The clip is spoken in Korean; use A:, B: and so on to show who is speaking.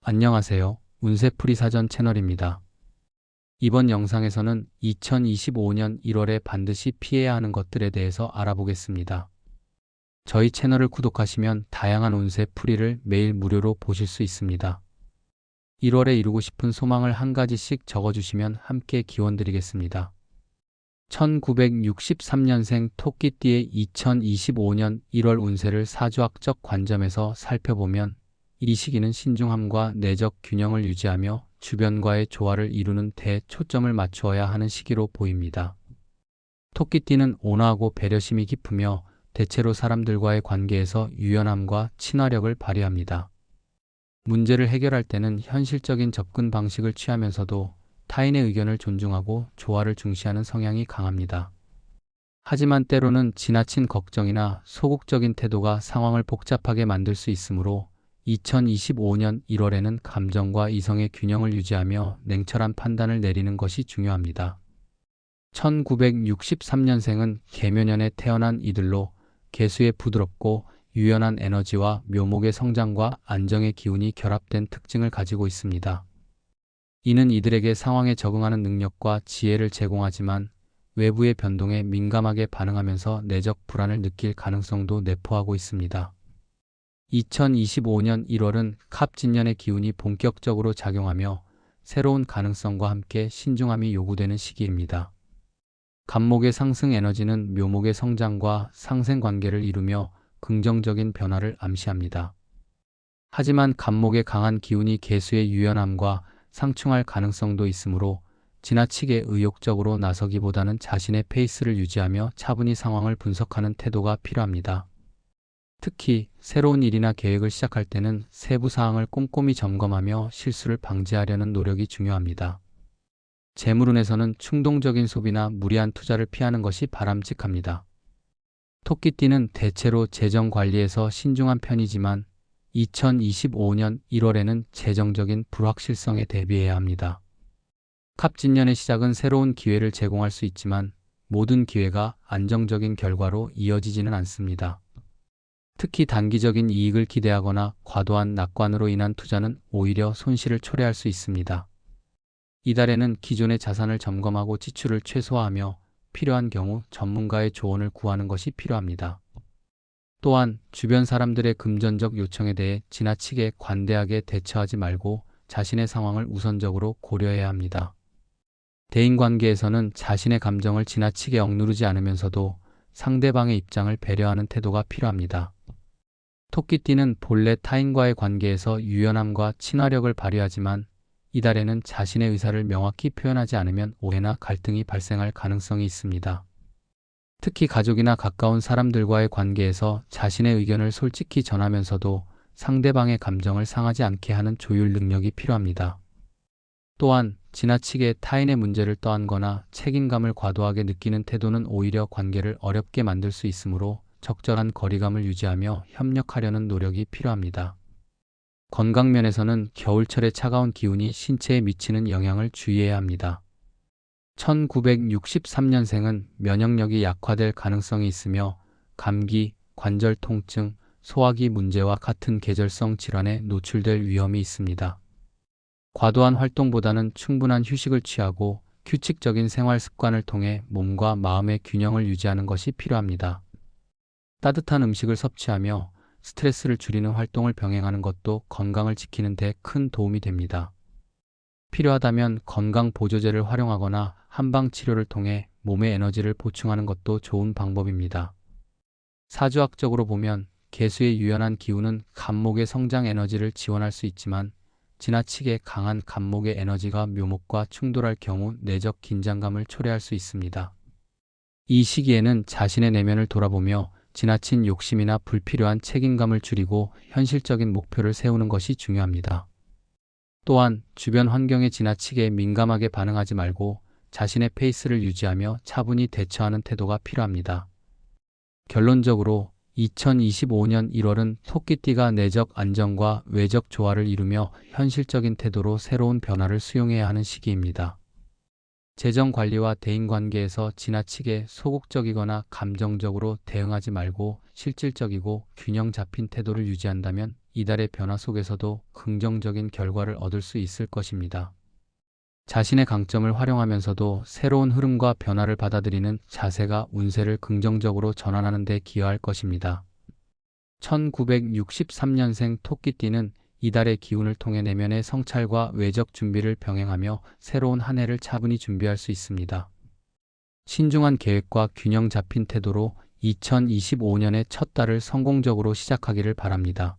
A: 안녕하세요. 운세풀이 사전 채널입니다. 이번 영상에서는 2025년 1월에 반드시 피해야 하는 것들에 대해서 알아보겠습니다. 저희 채널을 구독하시면 다양한 운세풀이를 매일 무료로 보실 수 있습니다. 1월에 이루고 싶은 소망을 한 가지씩 적어주시면 함께 기원드리겠습니다. 1963년생 토끼띠의 2025년 1월 운세를 사주학적 관점에서 살펴보면 이 시기는 신중함과 내적 균형을 유지하며 주변과의 조화를 이루는 데 초점을 맞추어야 하는 시기로 보입니다. 토끼띠는 온화하고 배려심이 깊으며 대체로 사람들과의 관계에서 유연함과 친화력을 발휘합니다. 문제를 해결할 때는 현실적인 접근 방식을 취하면서도 타인의 의견을 존중하고 조화를 중시하는 성향이 강합니다. 하지만 때로는 지나친 걱정이나 소극적인 태도가 상황을 복잡하게 만들 수 있으므로 2025년 1월에는 감정과 이성의 균형을 유지하며 냉철한 판단을 내리는 것이 중요합니다. 1963년생은 개묘년에 태어난 이들로 개수의 부드럽고 유연한 에너지와 묘목의 성장과 안정의 기운이 결합된 특징을 가지고 있습니다. 이는 이들에게 상황에 적응하는 능력과 지혜를 제공하지만 외부의 변동에 민감하게 반응하면서 내적 불안을 느낄 가능성도 내포하고 있습니다. 2025년 1월은 갑진년의 기운이 본격적으로 작용하며 새로운 가능성과 함께 신중함이 요구되는 시기입니다. 갑목의 상승 에너지는 묘목의 성장과 상생 관계를 이루며 긍정적인 변화를 암시합니다. 하지만 갑목의 강한 기운이 개수의 유연함과 상충할 가능성도 있으므로 지나치게 의욕적으로 나서기보다는 자신의 페이스를 유지하며 차분히 상황을 분석하는 태도가 필요합니다. 특히 새로운 일이나 계획을 시작할 때는 세부 사항을 꼼꼼히 점검하며 실수를 방지하려는 노력이 중요합니다. 재물운에서는 충동적인 소비나 무리한 투자를 피하는 것이 바람직합니다. 토끼띠는 대체로 재정 관리에서 신중한 편이지만 2025년 1월에는 재정적인 불확실성에 대비해야 합니다. 갑진년의 시작은 새로운 기회를 제공할 수 있지만 모든 기회가 안정적인 결과로 이어지지는 않습니다. 특히 단기적인 이익을 기대하거나 과도한 낙관으로 인한 투자는 오히려 손실을 초래할 수 있습니다. 이달에는 기존의 자산을 점검하고 지출을 최소화하며 필요한 경우 전문가의 조언을 구하는 것이 필요합니다. 또한 주변 사람들의 금전적 요청에 대해 지나치게 관대하게 대처하지 말고 자신의 상황을 우선적으로 고려해야 합니다. 대인관계에서는 자신의 감정을 지나치게 억누르지 않으면서도 상대방의 입장을 배려하는 태도가 필요합니다. 토끼띠는 본래 타인과의 관계에서 유연함과 친화력을 발휘하지만 이달에는 자신의 의사를 명확히 표현하지 않으면 오해나 갈등이 발생할 가능성이 있습니다. 특히 가족이나 가까운 사람들과의 관계에서 자신의 의견을 솔직히 전하면서도 상대방의 감정을 상하지 않게 하는 조율 능력이 필요합니다. 또한 지나치게 타인의 문제를 떠안거나 책임감을 과도하게 느끼는 태도는 오히려 관계를 어렵게 만들 수 있으므로 적절한 거리감을 유지하며 협력하려는 노력이 필요합니다. 건강면에서는 겨울철의 차가운 기운이 신체에 미치는 영향을 주의해야 합니다. 1963년생은 면역력이 약화될 가능성이 있으며 감기, 관절 통증, 소화기 문제와 같은 계절성 질환에 노출될 위험이 있습니다. 과도한 활동보다는 충분한 휴식을 취하고 규칙적인 생활 습관을 통해 몸과 마음의 균형을 유지하는 것이 필요합니다. 따뜻한 음식을 섭취하며 스트레스를 줄이는 활동을 병행하는 것도 건강을 지키는 데 큰 도움이 됩니다. 필요하다면 건강 보조제를 활용하거나 한방 치료를 통해 몸의 에너지를 보충하는 것도 좋은 방법입니다. 사주학적으로 보면 개수의 유연한 기운은 갑목의 성장 에너지를 지원할 수 있지만 지나치게 강한 갑목의 에너지가 묘목과 충돌할 경우 내적 긴장감을 초래할 수 있습니다. 이 시기에는 자신의 내면을 돌아보며 지나친 욕심이나 불필요한 책임감을 줄이고 현실적인 목표를 세우는 것이 중요합니다. 또한 주변 환경에 지나치게 민감하게 반응하지 말고 자신의 페이스를 유지하며 차분히 대처하는 태도가 필요합니다. 결론적으로 2025년 1월은 토끼띠가 내적 안정과 외적 조화를 이루며 현실적인 태도로 새로운 변화를 수용해야 하는 시기입니다. 재정 관리와 대인관계에서 지나치게 소극적이거나 감정적으로 대응하지 말고 실질적이고 균형 잡힌 태도를 유지한다면 이달의 변화 속에서도 긍정적인 결과를 얻을 수 있을 것입니다. 자신의 강점을 활용하면서도 새로운 흐름과 변화를 받아들이는 자세가 운세를 긍정적으로 전환하는 데 기여할 것입니다. 1963년생 토끼띠는 이달의 기운을 통해 내면의 성찰과 외적 준비를 병행하며 새로운 한 해를 차분히 준비할 수 있습니다. 신중한 계획과 균형 잡힌 태도로 2025년의 첫 달을 성공적으로 시작하기를 바랍니다.